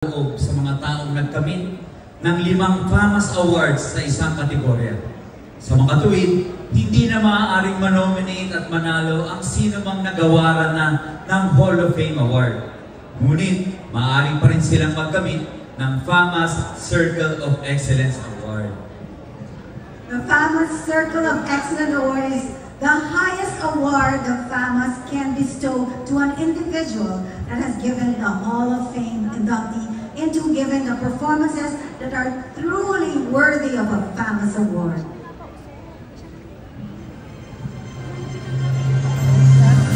loob sa mga taong nagkamit ng 5 FAMAS Awards sa isang kategorya. Sa mga tuwid, hindi na maaaring manominate at manalo ang sino mang nagawaran na ng Hall of Fame Award. Ngunit, maaaring pa rin silang magkamit ng FAMAS Circle of Excellence Award. The FAMAS Circle of Excellence Award is the highest award the FAMAS can bestow to an individual that has given the Hall of Fame inductee into giving the performances that are truly worthy of a FAMAS award.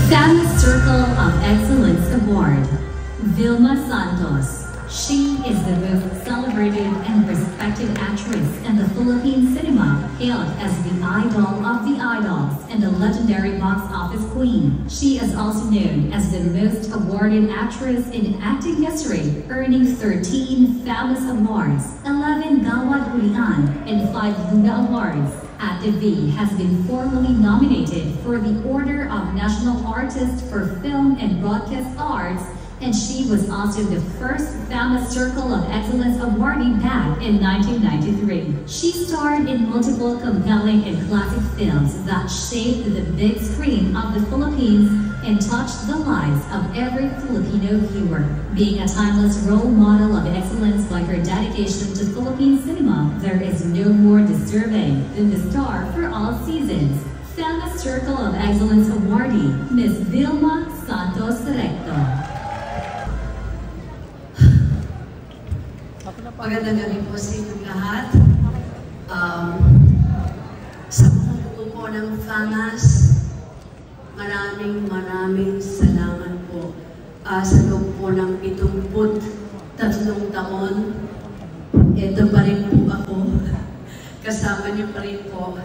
FAMAS Circle of Excellence Award, Vilma Santos. She is the most celebrated and respected actress in the Philippine cinema, hailed as the idol of the idols and the legendary box office queen. She is also known as the most awarded actress in acting history, earning 13 FAMAS Awards, 11 Gawad Hulihan, and 5 Luna Awards. Ate V has been formally nominated for the Order of National Artist for Film and Broadcast Arts, and she was also the first FAMAS Circle of Excellence awardee back in 1993. She starred in multiple compelling and classic films that shaped the big screen of the Philippines and touched the lives of every Filipino viewer. Being a timeless role model of excellence by her dedication to Philippine cinema, there is no more deserving than the star for all seasons. FAMAS Circle of Excellence awardee, Ms. Vilma Santos Recto. Magandang gabi po sa inyong lahat. Sa buong po ng FAMAS, maraming salamat po. Sa loob po ng 73 taon, ito pa rin po ako. Kasama niyo pa rin po.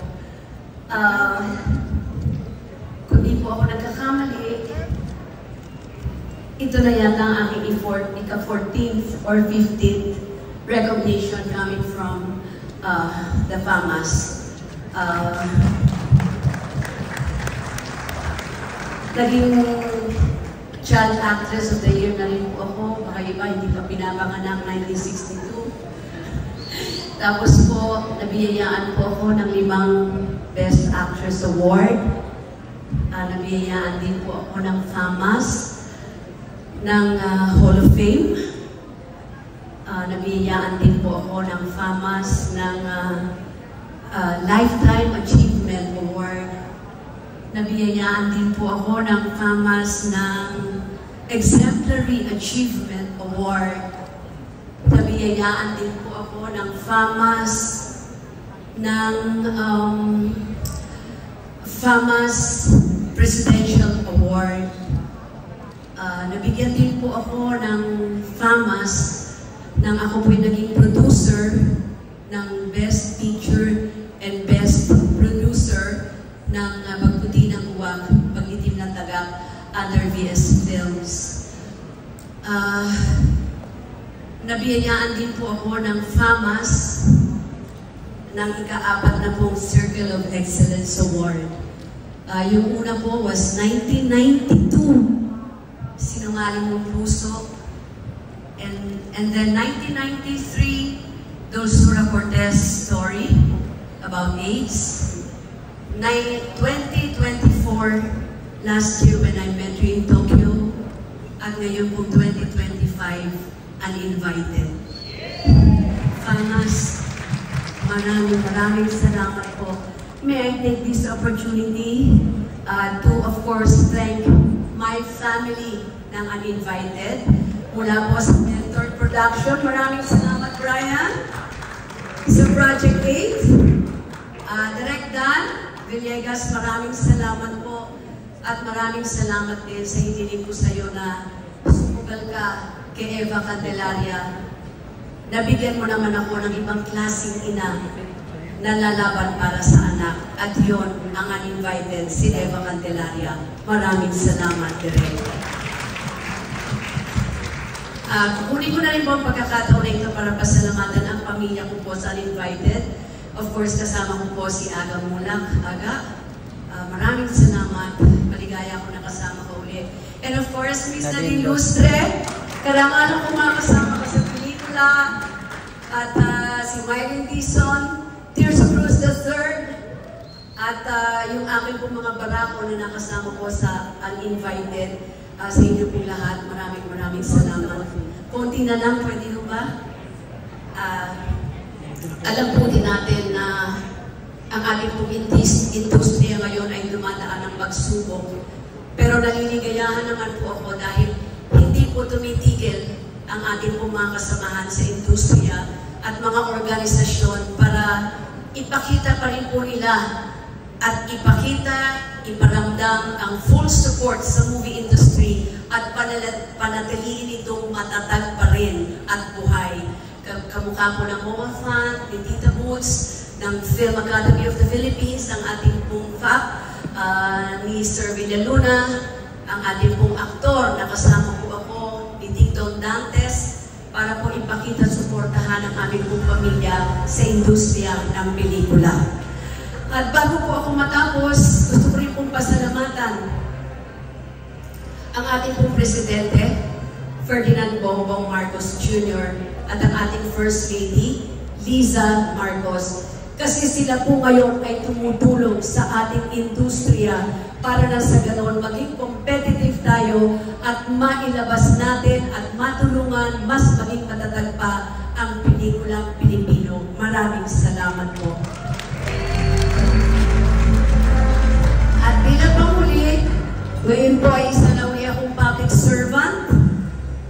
Kung di po ako nagkakamali, ito na yata ang aking ika-14th or 15th recognition coming from the FAMAS. Naging Child Actress of the Year na rin po ako. Baka iba, hindi pa pinapanganak 1962. Tapos po, nabiyayaan po ako ng 5 Best Actress Award. Nabiyayaan din po ako ng FAMAS, ng Hall of Fame. Nabiyayaan din po ako ng FAMAS ng Lifetime Achievement Award. Nabiyayaan din po ako ng FAMAS ng Exemplary Achievement Award. Nabiyayaan din po ako ng FAMAS ng FAMAS Presidential Award. Nabigyan din po ako ng FAMAS nang ako po'y naging producer ng Best Picture and Best Producer ng Pagputi ng Huwag, Paglitim ng Tagak under VS Films. Nabiyayaan din po ako ng FAMAS ng ika-4 na pong Circle of Excellence Award. Yung una po was 1992, Sinungaling Mong Puso. And then 1993, Dulzura Cortez story about AIDS. 2024, last year when I met you in Tokyo. At ngayon po 2025, Uninvited. FAMAS, maraming salamat po. May I take this opportunity to of course thank my family ng Uninvited. Mula po sa Mentor Production, maraming salamat Brian. Sa Project 8, Direct Dan Villegas, maraming salamat po. At maraming salamat din sa hiniling ko sa iyo na sumugal ka kay Eva Candelaria. Nabigyan mo naman ako ng ibang klaseng ina na lalaban para sa anak. At yun ang Uninvited, si Eva Candelaria. Maraming salamat, Direct. Kukunin ko na rin po ang pagkakataon na ito para pasalamatan ang pamilya ko po sa Uninvited. Of course, kasama ko po si Aga Mulak. Aga, maraming salamat. Maligaya ako na kasama ka ulit. And of course, Miss Nadine Lustre, karangalan ko makasama ka sa Lola, at si Mylene Dizon, Tirso Cruz III, at yung aking po mga barako na nakasama ko sa uninvited, sa inyo po lahat, maraming salamat. Konti na lang, pwede nyo ba? Alam po din natin na ang ating pong industriya ngayon ay dumadaan ng pagsubok. Pero naliligayahan naman po ako dahil hindi po tumitigil ang ating pong mga kasamahan sa industriya at mga organisasyon para ipakita pa rin po nila at iparamdam ang full support sa movie industry at panatiliin itong matatag pa rin at buhay. Kamukha po ng Moma Fund, ni Tita Boots, ng Film Academy of the Philippines, ang ating pong FAP, ni Sir Villaluna, ang ating pong aktor, nakasama po ako, ni Tito Dantes, para po ipakita at suportahan ang aming pong pamilya sa industriya ng pelikula. At bago po ako matapos, gusto ko rin pong pasalamatan ang ating pong Presidente, Ferdinand Bongbong Marcos Jr., at ang ating First Lady, Liza Marcos. Kasi sila po ngayon ay tumutulong sa ating industriya para na sa ganoon maging competitive tayo at mailabas natin at matulungan mas maging matatag pa ang pelikulang Pilipino. Maraming salamat po. At bilang panghuli, ngayon po ay sanawi akong public servant.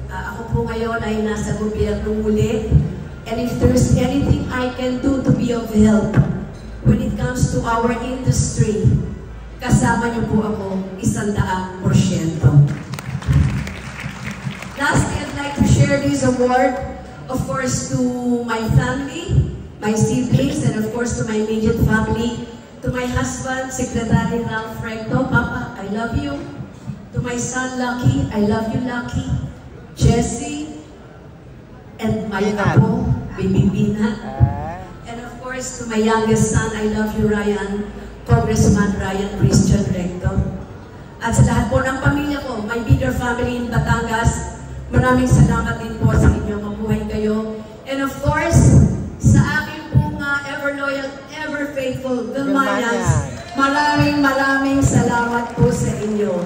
Ako po ngayon ay nasa gobyerno muli. And if there's anything I can do to be of help when it comes to our industry, kasama niyo po ako 100%. Lastly, I'd like to share this award, of course, to my family, my siblings, and of course to my immediate family, to my husband, Secretary Ralph Recto. Papa, I love you. To my son, Lucky, I love you, Lucky. Jessie, and my apo, Baby Pina. And of course, to my youngest son, I love you, Ryan, Congressman Ryan Christian Recto. At sa lahat po ng pamilya ko, my bigger family in Batangas, maraming salamat din po sa inyo. Mabuhay kayo. And of course, sa aking pong ever loyal, ever faithful Vilmayans, maraming salamat po sa inyo.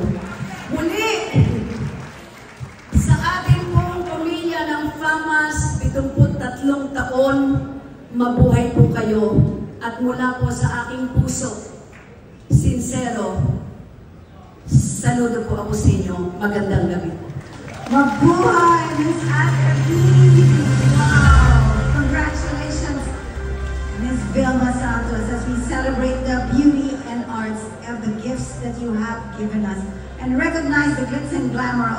Muli, sa ating pong pamilya ng FAMAS, 73 taon, mabuhay po kayo. At mula po sa aking puso, sincero, saludo po ako sa inyo. Magandang gabi po. Mabuhay, Miss Atherby! Wow! Congratulations, Miss Vilma Santos, as we celebrate the beauty and arts of the gifts that you have given us and recognize the glitz and glamour